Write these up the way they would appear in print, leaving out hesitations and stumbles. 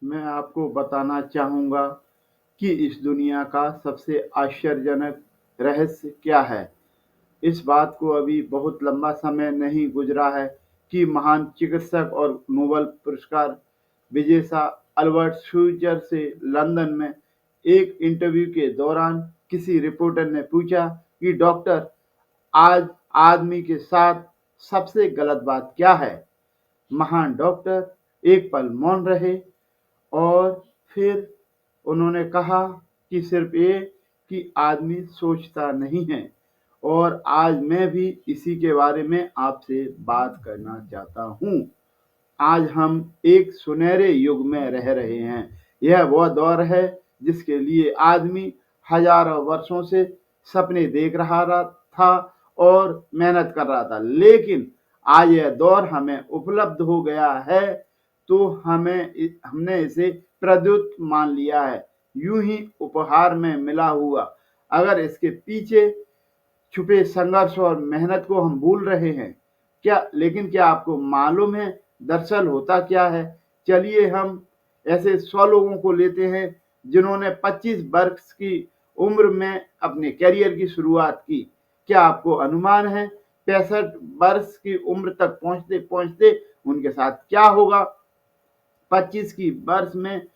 मैं आपको बताना चाहूँगा कि इस दुनिया का सबसे आश्चर्यजनक रहस्य क्या है। इस बात को अभी बहुत लंबा समय नहीं गुजरा है कि महान चिकित्सक और नोबेल पुरस्कार विजेता अल्बर्ट श्वेइगर से लंदन में एक इंटरव्यू के दौरान किसी रिपोर्टर ने पूछा कि डॉक्टर, आज आदमी के साथ सबसे गलत बात क्या है। महान डॉक्टर एक पल मौन रहे और फिर उन्होंने कहा कि सिर्फ ये कि आदमी सोचता नहीं है। और आज मैं भी इसी के बारे में आपसे बात करना चाहता हूँ। आज हम एक सुनहरे युग में रह रहे हैं। यह वह दौर है जिसके लिए आदमी हजारों वर्षों से सपने देख रहा था और मेहनत कर रहा था, लेकिन आज यह दौर हमें उपलब्ध हो गया है तो हमने इसे प्रद्युत मान लिया है, यूं ही उपहार में मिला हुआ। अगर इसके पीछे छुपे संघर्ष और मेहनत को हम भूल रहे हैं क्या आपको मालूम है दरअसल होता क्या है। चलिए हम ऐसे 100 लोगों को लेते हैं जिन्होंने 25 वर्ष की उम्र में अपने करियर की शुरुआत की। क्या आपको अनुमान है 65 वर्ष की उम्र तक पहुंचते पहुंचते उनके साथ क्या होगा। 25 की वर्ष में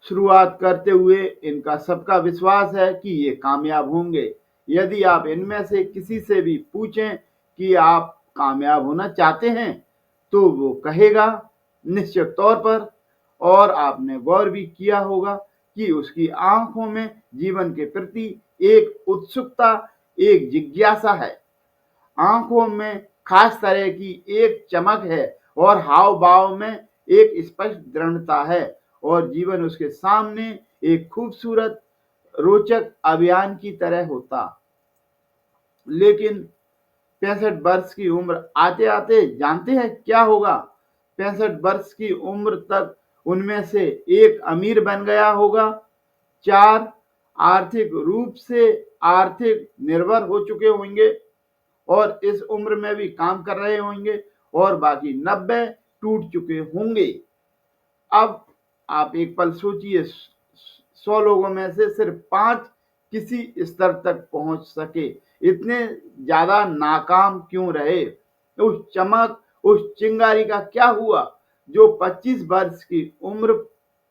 शुरुआत करते हुए इनका सबका विश्वास है कि ये कामयाब होंगे। यदि आप इनमें से किसी से भी पूछें कि आप कामयाब होना चाहते हैं तो वो कहेगा निश्चित तौर पर। और आपने गौर भी किया होगा कि उसकी आंखों में जीवन के प्रति एक उत्सुकता, एक जिज्ञासा है। आंखों में खास तरह की एक चमक है और हाव भाव में एक स्पष्ट दृढ़ता है। और जीवन उसके सामने एक खूबसूरत रोचक अभियान की तरह होता। लेकिन 65 वर्ष की उम्र आते आते जानते हैं क्या होगा। 65 वर्ष की उम्र तक उनमें से एक अमीर बन गया होगा, 4 आर्थिक रूप से आर्थिक निर्भर हो चुके होंगे और इस उम्र में भी काम कर रहे होंगे, और बाकी 90 टूट चुके होंगे। अब आप एक पल सोचिए, 100 लोगों में से सिर्फ 5 किसी स्तर तक पहुंच सके। इतने ज्यादा नाकाम क्यों रहे। उस चमक, उस चिंगारी का क्या हुआ जो 25 वर्ष की उम्र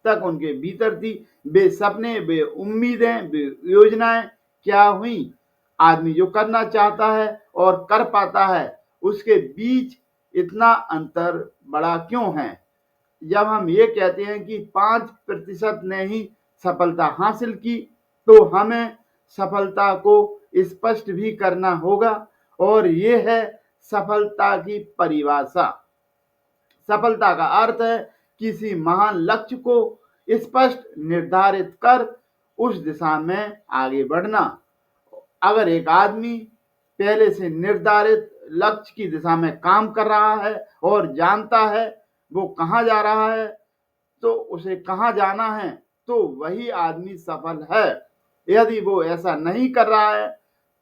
तक उनके भीतर थी। वे सपने, वे उम्मीदें, वे योजनाएं क्या हुई। आदमी जो करना चाहता है और कर पाता है उसके बीच इतना अंतर बड़ा क्यों है। जब हम ये कहते हैं कि 5% ने ही सफलता हासिल की तो हमें सफलता को स्पष्ट भी करना होगा, और ये है सफलता की परिभाषा। सफलता का अर्थ है किसी महान लक्ष्य को स्पष्ट निर्धारित कर उस दिशा में आगे बढ़ना। अगर एक आदमी पहले से निर्धारित लक्ष्य की दिशा में काम कर रहा है और जानता है वो कहाँ जा रहा है, तो उसे कहाँ जाना है, तो वही आदमी सफल है। यदि वो ऐसा नहीं कर रहा है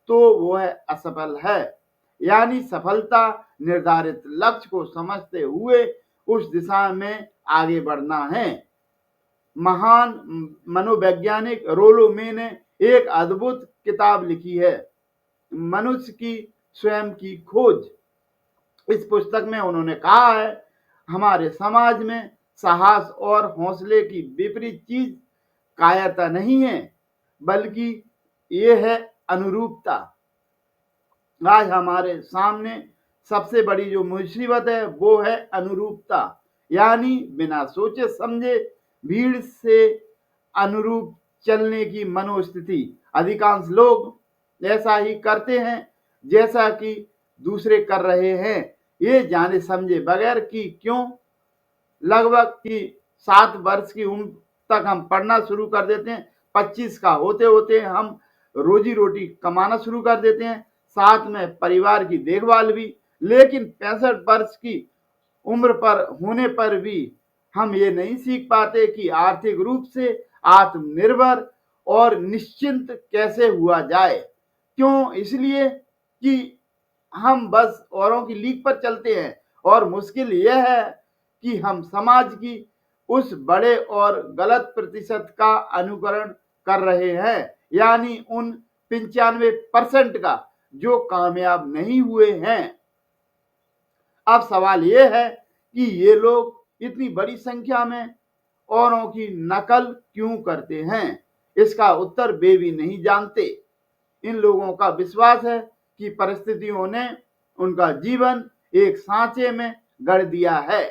तो वह असफल है। यानी सफलता निर्धारित लक्ष्य को समझते हुए उस दिशा में आगे बढ़ना है। महान मनोवैज्ञानिक रोलो मे ने एक अद्भुत किताब लिखी है, मनुष्य की स्वयं की खोज। इस पुस्तक में उन्होंने कहा है हमारे समाज में साहस और हौसले की विपरीत चीज कायरता नहीं है, बल्कि ये है अनुरूपता। आज हमारे सामने सबसे बड़ी जो मुसीबत है वो है अनुरूपता। यानी बिना सोचे समझे भीड़ से अनुरूप चलने की मनोस्थिति। अधिकांश लोग ऐसा ही करते हैं जैसा कि दूसरे कर रहे हैं, ये जाने समझे बगैर कि क्यों। लगभग कि 7 वर्ष की उम्र तक हम पढ़ना शुरू कर देते हैं, 25 का होते होते हम रोजी रोटी कमाना शुरू कर देते हैं, साथ में परिवार की देखभाल भी। लेकिन 65 वर्ष की उम्र पर होने पर भी हम ये नहीं सीख पाते कि आर्थिक रूप से आत्मनिर्भर और निश्चिंत कैसे हुआ जाए। क्यों? इसलिए कि हम बस औरों की लीक पर चलते हैं। और मुश्किल यह है कि हम समाज की उस बड़े और गलत प्रतिशत का अनुकरण कर रहे हैं, यानी उन 95% का जो कामयाब नहीं हुए हैं। अब सवाल ये है कि ये लोग इतनी बड़ी संख्या में औरों की नकल क्यों करते हैं? इसका उत्तर वे भी नहीं जानते। इन लोगों का विश्वास है कि परिस्थितियों ने उनका जीवन एक सांचे में गढ़ दिया है।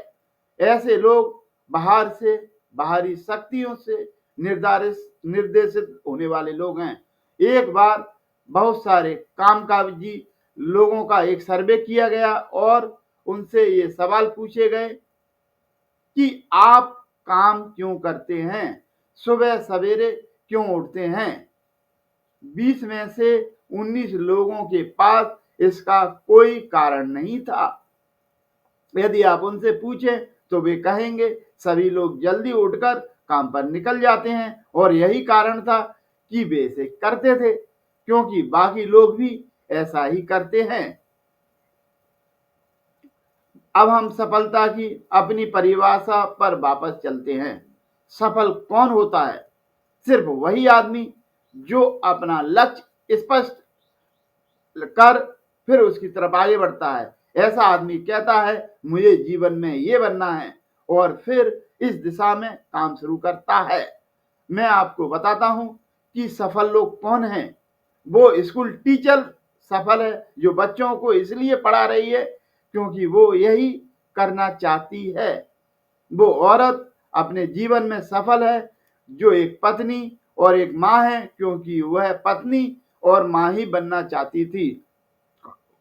ऐसे लोग बाहर से, बाहरी शक्तियों से निर्देशित होने वाले लोग हैं। एक बार बहुत सारे कामकाजी लोगों का एक सर्वे किया गया और उनसे ये सवाल पूछे गए कि आप काम क्यों करते हैं, सुबह सवेरे क्यों उठते हैं। 20 में से 19 लोगों के पास इसका कोई कारण नहीं था। यदि आप उनसे पूछें तो वे कहेंगे सभी लोग जल्दी उठकर काम पर निकल जाते हैं और यही कारण था कि वे इसे करते थे, क्योंकि बाकी लोग भी ऐसा ही करते हैं। अब हम सफलता की अपनी परिभाषा पर वापस चलते हैं। सफल कौन होता है? सिर्फ वही आदमी जो अपना लक्ष्य स्पष्ट कर फिर उसकी तरफ आगे बढ़ता है। ऐसा आदमी कहता है मुझे जीवन में ये बनना है और फिर इस दिशा में काम शुरू करता है। मैं आपको बताता हूं कि सफल लोग कौन हैं। वो स्कूल टीचर सफल है, जो बच्चों को इसलिए पढ़ा रही है क्योंकि वो यही करना चाहती है। वो औरत अपने जीवन में सफल है, जो एक पत्नी और एक माँ है, क्योंकि वह पत्नी और माँ ही बनना चाहती थी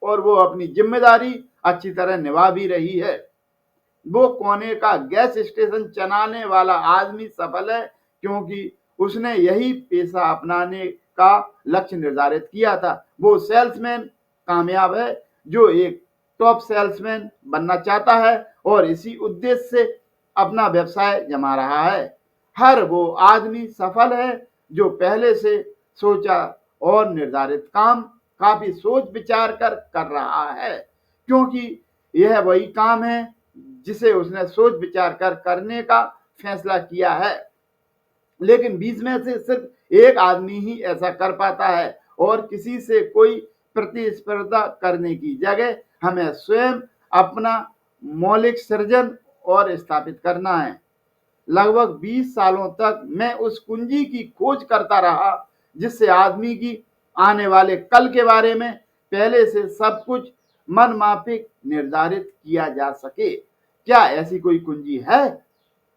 और वो अपनी जिम्मेदारी अच्छी तरह निभा भी रही है। वो कोने का गैस स्टेशन चलाने वाला आदमी सफल है, क्योंकि उसने यही पेशा अपनाने का लक्ष्य निर्धारित किया था। वो सेल्समैन कामयाब है, जो एक टॉप सेल्समैन बनना चाहता है और इसी उद्देश्य से अपना व्यवसाय जमा रहा है। हर वो आदमी सफल है जो पहले से सोचा और निर्धारित काम काफी सोच विचार कर रहा है, क्योंकि यह वही काम है जिसे उसने सोच विचार कर करने का फैसला किया है। लेकिन 20 में से सिर्फ एक आदमी ही ऐसा कर पाता है और किसी से कोई प्रतिस्पर्धा करने की जगह हमें स्वयं अपना मौलिक सृजन और स्थापित करना है। लगभग 20 सालों तक मैं उस कुंजी की खोज करता रहा जिससे आदमी की आने वाले कल के बारे में पहले से सब कुछ मन माफिक निर्धारित किया जा सके। क्या ऐसी कोई कुंजी है?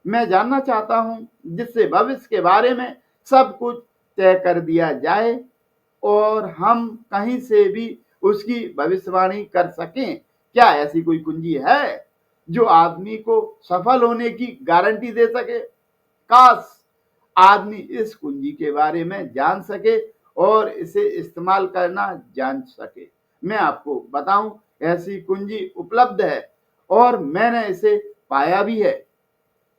मैं जानना चाहता हूं जिससे भविष्य के बारे में सब कुछ तय कर दिया जाए और हम कहीं से भी उसकी भविष्यवाणी कर सकें। क्या ऐसी कोई कुंजी है जो आदमी को सफल होने की गारंटी दे सके? काश आदमी इस कुंजी के बारे में जान सके और इसे इस्तेमाल करना जान सके। मैं आपको बताऊं, ऐसी कुंजी उपलब्ध है और मैंने इसे पाया भी है।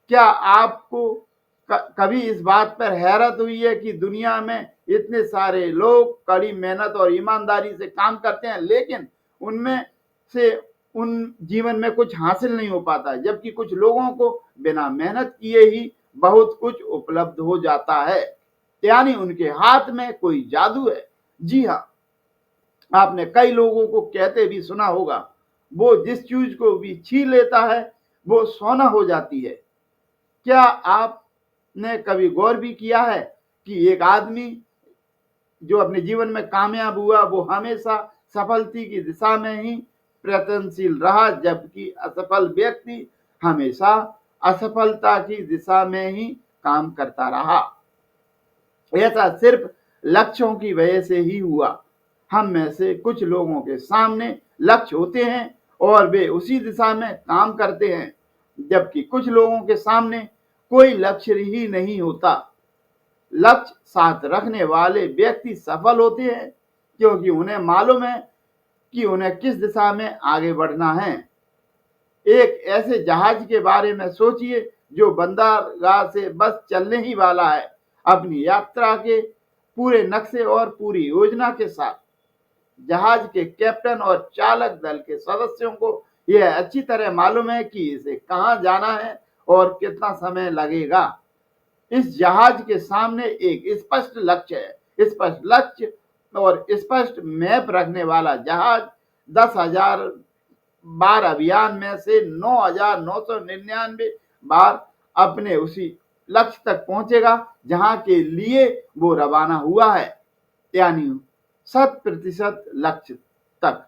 क्या आपको कभी इस बात पर हैरत हुई है कि दुनिया में इतने सारे लोग कड़ी मेहनत और ईमानदारी से काम करते हैं, लेकिन उनमें से उन जीवन में कुछ हासिल नहीं हो पाता, जबकि कुछ लोगों को बिना मेहनत किए ही बहुत कुछ उपलब्ध हो जाता है, यानी उनके हाथ में कोई जादू है। जी हाँ, आपने कई लोगों को कहते भी सुना होगा, वो जिस चीज को भी छीन लेता है वो सोना हो जाती है। क्या आपने कभी गौर भी किया है कि एक आदमी जो अपने जीवन में कामयाब हुआ वो हमेशा सफलता की दिशा में ही प्रयत्नशील रहा, जबकि असफल व्यक्ति हमेशा असफलता की दिशा में ही काम करता रहा। ऐसा सिर्फ लक्ष्यों की वजह से ही हुआ। हम में से कुछ लोगों के सामने लक्ष्य होते हैं और वे उसी दिशा में काम करते हैं, जबकि कुछ लोगों के सामने कोई लक्ष्य ही नहीं होता। लक्ष्य साथ रखने वाले व्यक्ति सफल होते हैं, क्योंकि उन्हें मालूम है कि उन्हें किस दिशा में आगे बढ़ना है। एक ऐसे जहाज के बारे में सोचिए जो बंदरगाह से बस चलने ही वाला है, अपनी यात्रा के पूरे नक्शे और पूरी योजना के साथ। जहाज के कैप्टन और चालक दल के सदस्यों को यह अच्छी तरह मालूम है कि इसे कहां जाना है और कितना समय लगेगा। इस जहाज के सामने एक स्पष्ट लक्ष्य है। स्पष्ट लक्ष्य और स्पष्ट मैप रखने वाला जहाज 10,000 बार अभियान में से 9,999 बार अपने उसी लक्ष्य तक पहुंचेगा जहां के लिए वो रवाना हुआ है, यानी 100% लक्ष्य तक।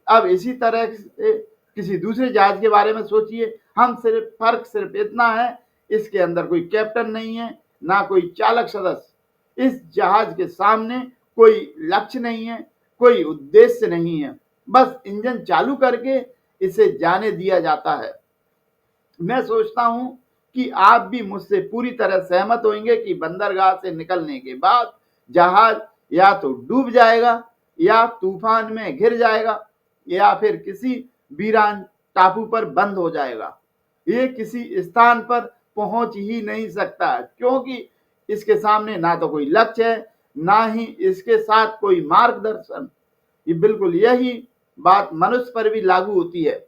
अब इसी तरह से किसी दूसरे जहाज के बारे में सोचिए। फर्क सिर्फ इतना है, इसके अंदर कोई कैप्टन नहीं है, ना कोई चालक सदस्य। इस जहाज के सामने कोई लक्ष्य नहीं है, कोई उद्देश्य नहीं है, बस इंजन चालू करके इसे जाने दिया जाता है। मैं सोचता हूं कि आप भी मुझसे पूरी तरह सहमत होंगे कि बंदरगाह से निकलने के बाद जहाज या तो डूब जाएगा, या तूफान में घिर जाएगा, या फिर किसी वीरान टापू पर बंद हो जाएगा। ये किसी स्थान पर पहुंच ही नहीं सकता, क्योंकि इसके सामने ना तो कोई लक्ष्य है, ना ही इसके साथ कोई मार्गदर्शन। ये बिल्कुल यही बात मनुष्य पर भी लागू होती है।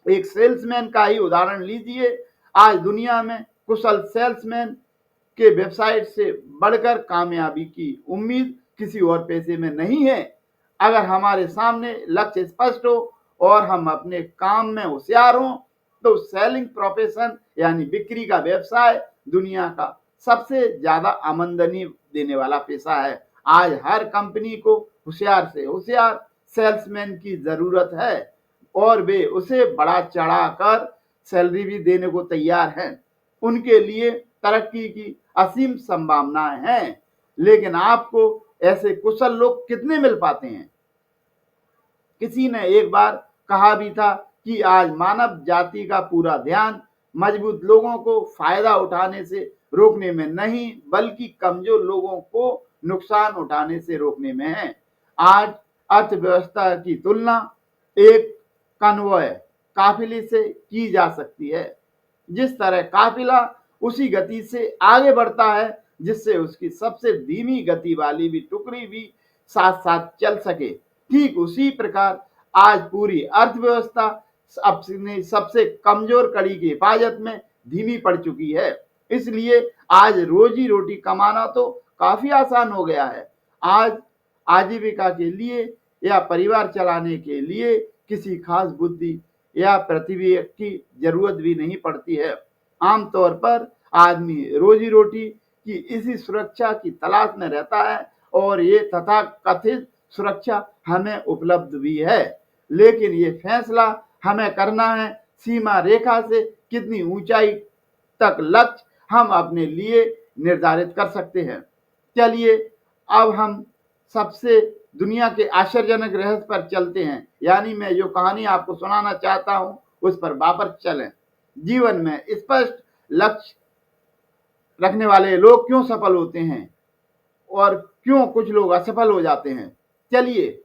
एक सेल्समैन का ही उदाहरण लीजिए। आज दुनिया में कुशल सेल्समैन के वेबसाइट से बढ़कर कामयाबी की उम्मीद किसी और पेशे में नहीं है। अगर हमारे सामने लक्ष्य स्पष्ट हो और हम अपने काम में होशियार हों, तो सेलिंग प्रोफेशन यानी बिक्री का व्यवसाय दुनिया का सबसे ज्यादा आमदनी देने वाला पेशा है। आज हर कंपनी को होशियार से होशियार सेल्समैन की जरूरत है, और वे उसे बढ़ा चढ़ाकर सैलरी भी देने को तैयार हैं। उनके लिए तरक्की की असीम संभावनाएं हैं, लेकिन आपको ऐसे कुशल लोग कितने मिल पाते हैं? किसी ने एक बार कहा भी था कि आज मानव जाति का पूरा ध्यान मजबूत लोगों को फायदा उठाने से रोकने में नहीं, बल्कि कमजोर लोगों को नुकसान उठाने से रोकने में है। आज अर्थव्यवस्था की तुलना एक कन्वॉय काफिले से की जा सकती है। जिस तरह काफिला उसी गति से आगे बढ़ता है जिससे उसकी सबसे धीमी गति वाली भी टुकड़ी भी साथ साथ चल सके, ठीक उसी प्रकार आज पूरी अर्थव्यवस्था अपने सबसे कमजोर कड़ी की हिफाजत में धीमी पड़ चुकी है। इसलिए आज रोजी रोटी कमाना तो काफी आसान हो गया है। आज आजीविका के लिए या परिवार चलाने के लिए किसी खास बुद्धि या प्रतिभा की जरूरत भी नहीं पड़ती है। आमतौर पर आदमी रोजी रोटी की इसी सुरक्षा की तलाश में रहता है, और ये तथाकथित सुरक्षा हमें उपलब्ध भी है। लेकिन ये फैसला हमें करना है, सीमा रेखा से कितनी ऊंचाई तक लक्ष्य हम अपने लिए निर्धारित कर सकते हैं। चलिए अब हम सबसे दुनिया के आश्चर्यजनक रहस्य पर चलते हैं, यानी मैं जो कहानी आपको सुनाना चाहता हूं उस पर वापस चलें। जीवन में स्पष्ट लक्ष्य रखने वाले लोग क्यों सफल होते हैं और क्यों कुछ लोग असफल हो जाते हैं? चलिए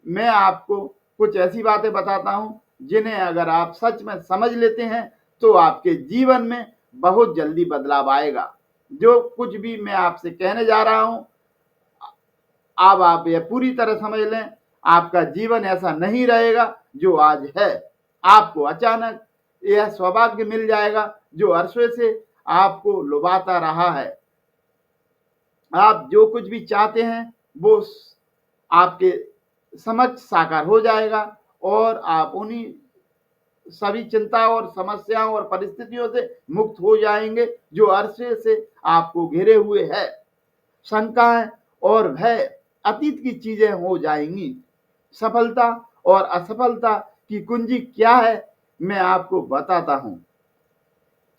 मैं आपको कुछ ऐसी बातें बताता हूं जिन्हें अगर आप सच में समझ लेते हैं तो आपके जीवन में बहुत जल्दी बदलाव आएगा। जो कुछ भी मैं आपसे कहने जा रहा हूं, अब आप यह पूरी तरह समझ लें, आपका जीवन ऐसा नहीं रहेगा जो आज है। आपको अचानक यह सौभाग्य मिल जाएगा जो अरसे से आपको लुभाता रहा है। आप जो कुछ भी चाहते हैं वो आपके समक्ष साकार हो जाएगा, और आप उन्हीं सभी चिंता और समस्याओं और परिस्थितियों से मुक्त हो जाएंगे जो अरसे से आपको घेरे हुए है। शंकाएं और भय अतीत की चीजें हो जाएंगी। सफलता और असफलता की कुंजी क्या है, मैं आपको बताता हूं।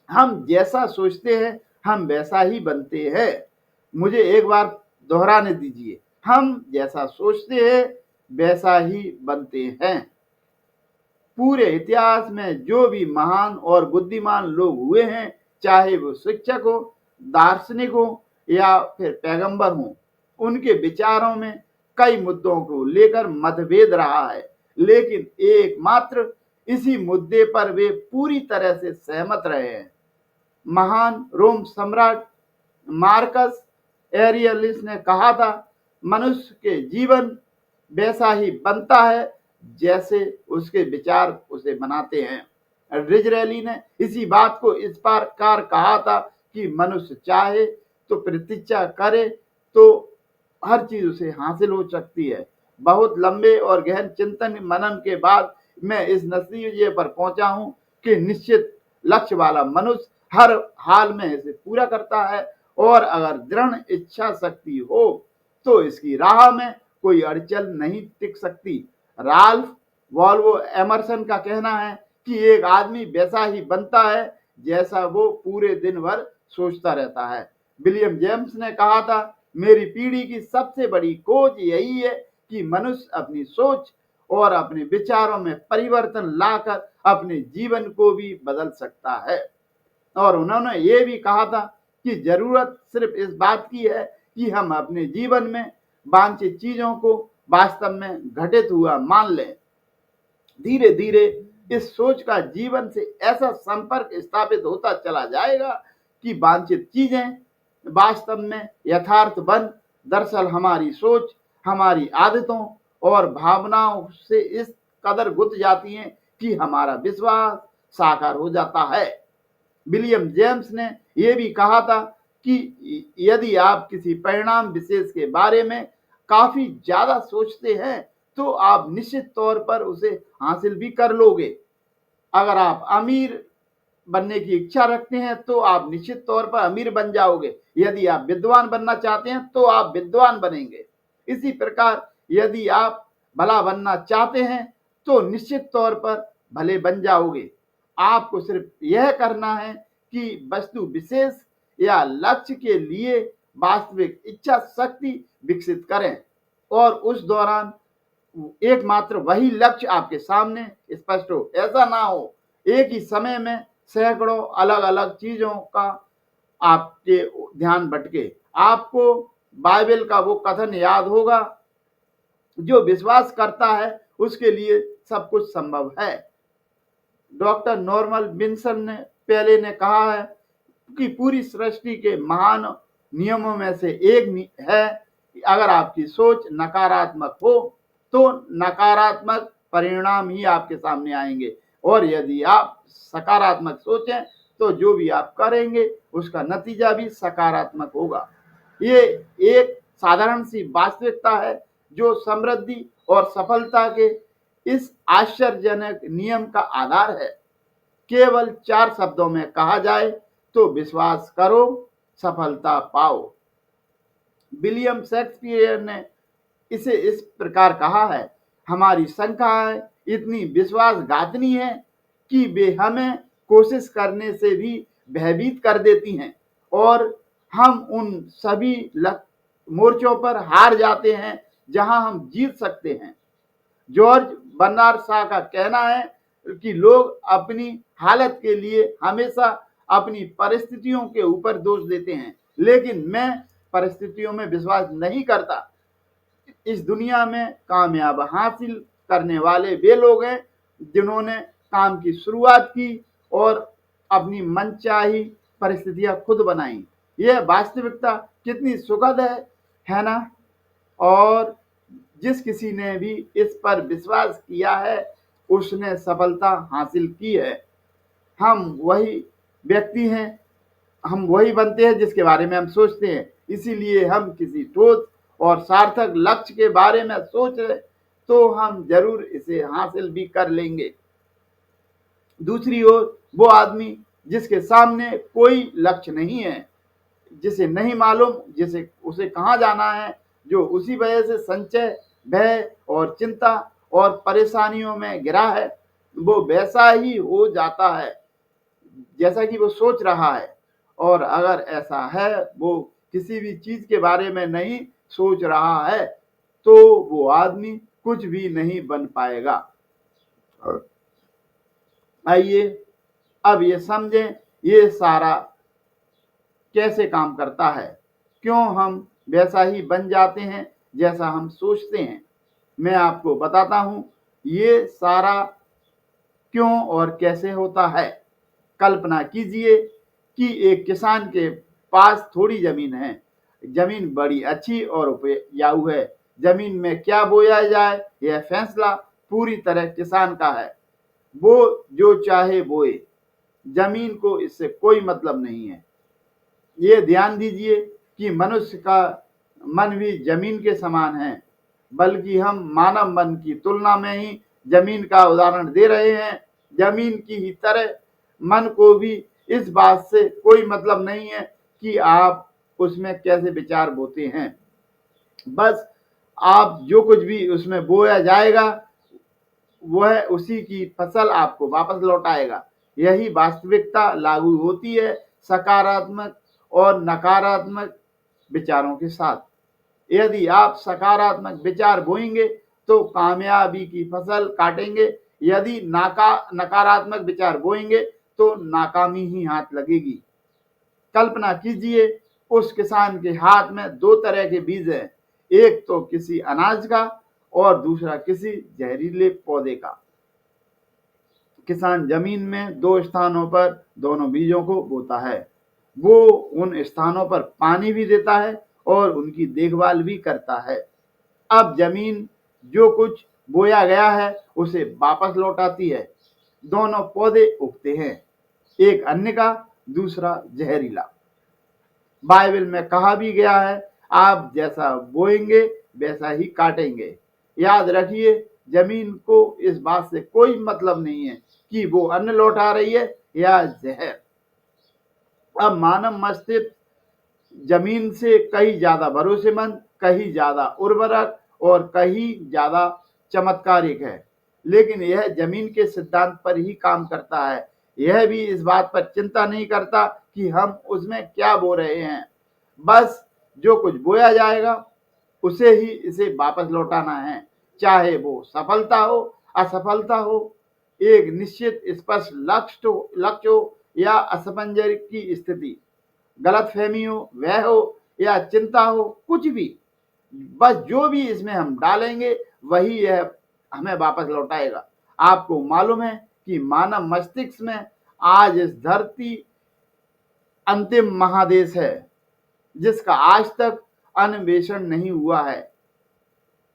हम जैसा सोचते हैं हम वैसा ही बनते हैं। मुझे एक बार दोहराने दीजिए, हम जैसा सोचते हैं वैसा ही बनते हैं। पूरे इतिहास में जो भी महान और बुद्धिमान लोग हुए हैं, चाहे वो शिक्षक हो, दार्शनिक हो या फिर पैगंबर हो, उनके विचारों में कई मुद्दों को लेकर मतभेद रहा है, लेकिन एकमात्र इसी मुद्दे पर वे पूरी तरह से सहमत रहे हैं। महान रोम सम्राट मार्कस एरियलिस ने कहा था, मनुष्य के जीवन वैसा ही बनता है जैसे उसके विचार उसे बनाते हैं। डिज़रेली ने इसी बात को इस प्रकार कहा था कि मनुष्य चाहे तो प्रतीक्षा करे तो हर चीज उसे हासिल हो सकती है। बहुत लंबे और गहन चिंतन मनन के बाद मैं इस नतीजे पर पहुंचा हूं कि निश्चित लक्ष्य वाला मनुष्य हर हाल में इसे पूरा करता है, और अगर दृढ़ इच्छा शक्ति हो तो इसकी राह में कोई अड़चन नहीं टिक सकती। राल्फ वॉल्वो एमर्सन का कहना है कि एक आदमी वैसा ही बनता है जैसा वो पूरे दिन भर सोचता रहता है। विलियम जेम्स ने कहा था, मेरी पीढ़ी की सबसे बड़ी खोज यही है कि मनुष्य अपनी सोच और अपने विचारों में परिवर्तन लाकर अपने जीवन को भी बदल सकता है। और उन्होंने ये भी कहा था कि जरूरत सिर्फ इस बात की है कि हम अपने जीवन में वांछित चीजों को वास्तव में घटित हुआ मान लें। धीरे धीरे इस सोच का जीवन से ऐसा संपर्क स्थापित होता चला जाएगा कि वांछित चीजें वास्तव में यथार्थ बन दरअसल हमारी सोच, हमारी आदतों और भावनाओं से इस कदर गुंथ जाती हैं कि हमारा विश्वास साकार हो जाता है। विलियम जेम्स ने यह भी कहा था कि यदि आप किसी परिणाम विशेष के बारे में काफी ज्यादा सोचते हैं तो आप निश्चित तौर पर उसे हासिल भी कर लोगे। अगर आप अमीर बनने की इच्छा रखते हैं तो आप निश्चित तौर पर अमीर बन जाओगे। यदि आप विद्वान बनना चाहते हैं तो आप विद्वान बनेंगे। इसी प्रकार यदि आप भला बनना चाहते हैं तो निश्चित तौर पर भले बन जाओगे। आपको सिर्फ यह करना है कि वस्तु विशेष या लक्ष्य के लिए वास्तविक इच्छा शक्ति विकसित करें, और उस दौरान एकमात्र वही लक्ष्य आपके सामने स्पष्ट हो। ऐसा ना हो एक ही समय में सैकड़ों अलग अलग चीजों का आपके ध्यान भटके। आपको बाइबल का वो कथन याद होगा, जो विश्वास करता है उसके लिए सब कुछ संभव है। डॉक्टर नॉर्मन विल्सन ने पहले ने कहा है कि पूरी सृष्टि के महान नियमों में से एक है कि अगर आपकी सोच नकारात्मक हो तो नकारात्मक परिणाम ही आपके सामने आएंगे, और यदि आप सकारात्मक सोचें तो जो भी आप करेंगे उसका नतीजा भी सकारात्मक होगा। ये एक साधारण सी वास्तविकता है जो समृद्धि और सफलता के इस आश्चर्यजनक नियम का आधार है। केवल 4 शब्दों में कहा जाए तो विश्वास करो, सफलता पाओ। विलियम शेक्सपियर ने इसे इस प्रकार कहा है, हमारी शंकाएं इतनी विश्वासघातनी है कि वे हमें कोशिश करने से भी भयभीत कर देती हैं, और हम उन सभी मोर्चों पर हार जाते हैं जहां हम जीत सकते हैं। जॉर्ज बर्नार्ड शॉ का कहना है कि लोग अपनी हालत के लिए हमेशा अपनी परिस्थितियों के ऊपर दोष देते हैं, लेकिन मैं परिस्थितियों में विश्वास नहीं करता। इस दुनिया में कामयाब हासिल करने वाले वे लोग हैं जिन्होंने काम की शुरुआत की और अपनी मनचाही परिस्थितियां खुद बनाई। यह वास्तविकता कितनी सुखद है ना? और जिस किसी ने भी इस पर विश्वास किया है उसने सफलता हासिल की है। हम वही व्यक्ति हैं, हम वही बनते हैं जिसके बारे में हम सोचते हैं। इसीलिए हम किसी ठोस और सार्थक लक्ष्य के बारे में सोच रहे तो हम जरूर इसे हासिल भी कर लेंगे। दूसरी ओर वो आदमी जिसके सामने कोई लक्ष्य नहीं है, जिसे नहीं मालूम जिसे उसे कहाँ जाना है, जो उसी वजह से संचय, भय और चिंता और परेशानियों में घिरा है, वो वैसा ही हो जाता है जैसा कि वो सोच रहा है। और अगर ऐसा है वो किसी भी चीज के बारे में नहीं सोच रहा है तो वो आदमी कुछ भी नहीं बन पाएगा। आइए अब ये समझें ये सारा कैसे काम करता है, क्यों हम वैसा ही बन जाते हैं जैसा हम सोचते हैं। मैं आपको बताता हूं ये सारा क्यों और कैसे होता है। कल्पना कीजिए कि एक किसान के पास थोड़ी जमीन है। जमीन बड़ी अच्छी और उपजाऊ है। जमीन में क्या बोया जाए यह फैसला पूरी तरह किसान का है। वो जो चाहे बोए, जमीन को इससे कोई मतलब नहीं है। ये ध्यान दीजिए कि मनुष्य का मन भी जमीन के समान है, बल्कि हम मानव मन की तुलना में ही जमीन का उदाहरण दे रहे हैं। जमीन की ही तरह मन को भी इस बात से कोई मतलब नहीं है कि आप उसमें कैसे विचार बोते हैं। बस आप जो कुछ भी उसमें बोया जाएगा, वह उसी की फसल आपको वापस लौटाएगा। यही वास्तविकता लागू होती है सकारात्मक और नकारात्मक विचारों के साथ। यदि आप सकारात्मक विचार बोएंगे तो कामयाबी की फसल काटेंगे, यदि नकारात्मक विचार बोएंगे तो नाकामी ही हाथ लगेगी। कल्पना कीजिए, उस किसान के हाथ में दो तरह के बीज हैं, एक तो किसी अनाज का और दूसरा किसी जहरीले पौधे का। किसान जमीन में दो स्थानों पर दोनों बीजों को बोता है। वो उन स्थानों पर पानी भी देता है और उनकी देखभाल भी करता है। अब जमीन जो कुछ बोया गया है उसे वापस लौटाती है। दोनों पौधे उगते हैं, एक अन्न का, दूसरा जहरीला। बाइबल में कहा भी गया है, आप जैसा बोएंगे वैसा ही काटेंगे। याद रखिए, जमीन को इस बात से कोई मतलब नहीं है कि वो अन्न लौटा रही है या जहर। अब मानव मस्तिष्क जमीन से कहीं ज्यादा भरोसेमंद, कहीं ज्यादा उर्वरक और कहीं ज्यादा चमत्कारिक है, लेकिन यह जमीन के सिद्धांत पर ही काम करता है। यह भी इस बात पर चिंता नहीं करता कि हम उसमें क्या बो रहे हैं। बस जो कुछ बोया जाएगा उसे ही इसे वापस लौटाना है, चाहे वो सफलता हो, असफलता हो, एक निश्चित स्पष्ट लक्ष्य हो या असमंजस की स्थिति, गलतफहमी हो, वह हो या चिंता हो, कुछ भी। बस जो भी इसमें हम डालेंगे वही यह हमें वापस लौटाएगा। आपको मालूम है कि मानव मस्तिष्क में आज इस धरती अंतिम महादेश है जिसका आज तक अन्वेषण नहीं हुआ है।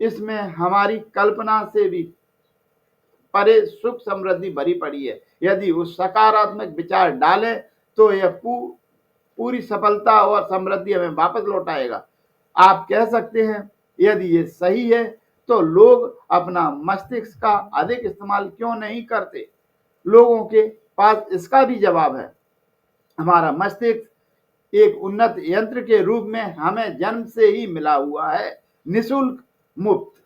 इसमें हमारी कल्पना से भी परे सुख समृद्धि भरी पड़ी है। यदि उस सकारात्मक विचार डालें तो यह पूरी सफलता और समृद्धि हमें वापस लौटाएगा। आप कह सकते हैं, यदि ये सही है तो लोग अपना मस्तिष्क का अधिक इस्तेमाल क्यों नहीं करते? लोगों के पास इसका भी जवाब है। हमारा मस्तिष्क एक उन्नत यंत्र के रूप में हमें जन्म से ही मिला हुआ है, निःशुल्क, मुफ्त।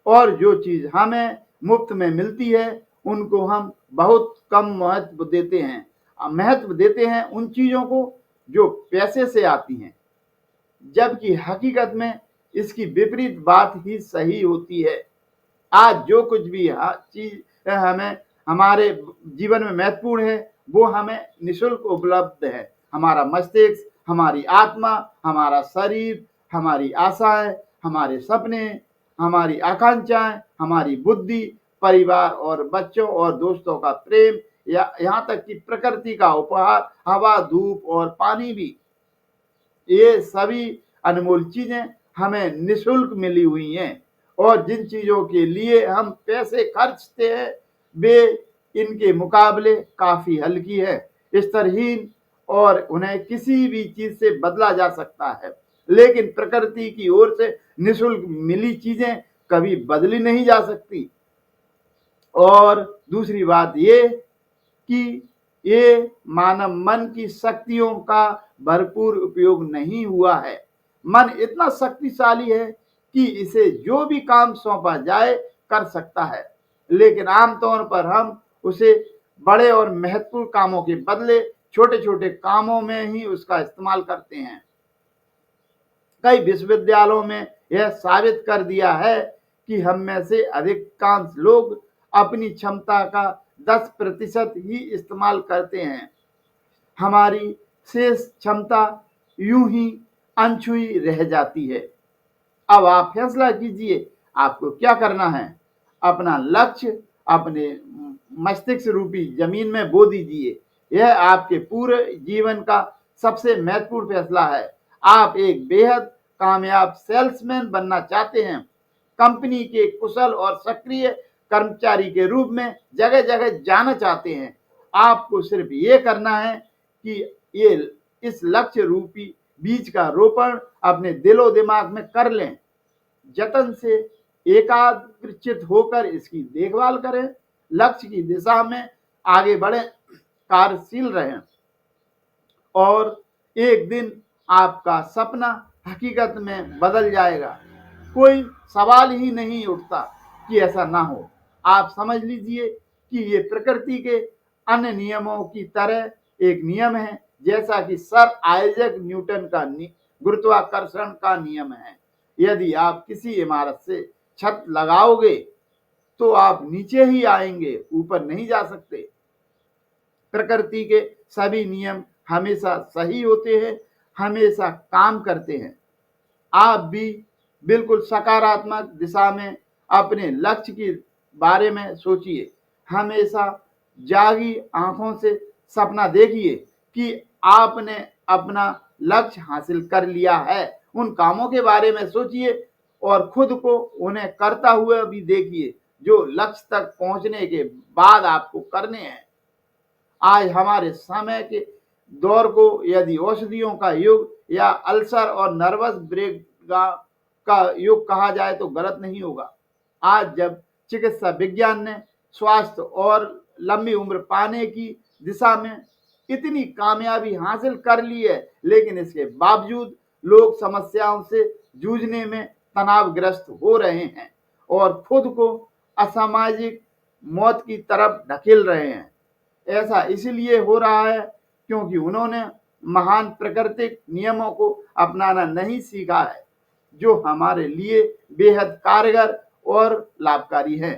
और जो चीज हमें मुफ्त में मिलती है उनको हम बहुत कम महत्व देते हैं उन चीजों को जो पैसे से आती हैं, जबकि हकीकत में इसकी विपरीत बात ही सही होती है। आज जो कुछ भी चीज हमें हमारे जीवन में महत्वपूर्ण है वो हमें निःशुल्क उपलब्ध है। हमारा मस्तिष्क, हमारी आत्मा, हमारा शरीर, हमारी आशाएं, हमारे सपने, हमारी आकांक्षाएं, हमारी बुद्धि, परिवार और बच्चों और दोस्तों का प्रेम, या यहाँ तक कि प्रकृति का उपहार, हवा, धूप और पानी भी, ये सभी अनमोल चीजें हमें निःशुल्क मिली हुई हैं। और जिन चीजों के लिए हम पैसे खर्चते हैं वे इनके मुकाबले काफी हल्की है, स्तरहीन, और उन्हें किसी भी चीज से बदला जा सकता है। लेकिन प्रकृति की ओर से निःशुल्क मिली चीजें कभी बदली नहीं जा सकती। और दूसरी बात ये कि ये मानव मन की शक्तियों का भरपूर उपयोग नहीं हुआ है। मन इतना शक्तिशाली है कि इसे जो भी काम सौंपा जाए कर सकता है, लेकिन आमतौर पर हम उसे बड़े और महत्वपूर्ण कामों के बदले छोटे छोटे कामों में ही उसका इस्तेमाल करते हैं। कई विश्वविद्यालयों में यह साबित कर दिया है कि हम में से अधिकांश लोग अपनी क्षमता का 10% ही इस्तेमाल करते हैं। हमारी शेष क्षमता यूं ही अनछुई रह जाती है। अब आप फैसला कीजिए, आपको क्या करना है। अपना लक्ष्य अपने मस्तिष्क रूपी जमीन में बो दीजिए। यह आपके पूरे जीवन का सबसे महत्वपूर्ण फैसला है। आप एक बेहद कामयाब सेल्समैन बनना चाहते हैं, कंपनी के कुशल और सक्रिय कर्मचारी के रूप में जगह जगह जाना चाहते हैं। आपको सिर्फ ये करना है कि ये इस लक्ष्य रूपी बीज का रोपण अपने दिलो दिमाग में कर लें, जतन से एकाग्रचित होकर इसकी देखभाल करें, लक्ष्य की दिशा में आगे बढ़ें, कार्यशील रहें और एक दिन आपका सपना हकीकत में बदल जाएगा। कोई सवाल ही नहीं उठता कि ऐसा ना हो। आप समझ लीजिए कि ये प्रकृति के अन्य नियमों की तरह एक नियम है, जैसा कि सर आइजैक न्यूटन का गुरुत्वाकर्षण का नियम है। यदि आप किसी इमारत से छत लगाओगे तो आप नीचे ही आएंगे, ऊपर नहीं जा सकते। प्रकृति के सभी नियम हमेशा सही होते हैं, हमेशा काम करते हैं। आप भी बिल्कुल सकारात्मक दिशा में अपने लक्ष्य के बारे में सोचिए। हमेशा जागी आंखों से सपना देखिए कि आपने अपना लक्ष्य हासिल कर लिया है। उन कामों के बारे में सोचिए और खुद को उन्हें करता हुआ भी देखिए जो लक्ष्य तक पहुंचने के बाद आपको करने हैं। आज हमारे समय के दौर को यदि औषधियों का युग या अल्सर और नर्वस ब्रेकडाउन का युग कहा जाए तो गलत नहीं होगा। आज जब चिकित्सा विज्ञान ने स्वास्थ्य और लंबी उम्र पाने की दिशा में इतनी कामयाबी हासिल कर ली है, लेकिन इसके बावजूद लोग समस्याओं से जूझने में तनावग्रस्त हो रहे हैं और खुद को असामाजिक मौत की तरफ धकेल रहे हैं। ऐसा इसलिए हो रहा है क्योंकि उन्होंने महान प्राकृतिक नियमों को अपनाना नहीं सीखा है, जो हमारे लिए बेहद कारगर और लाभकारी है।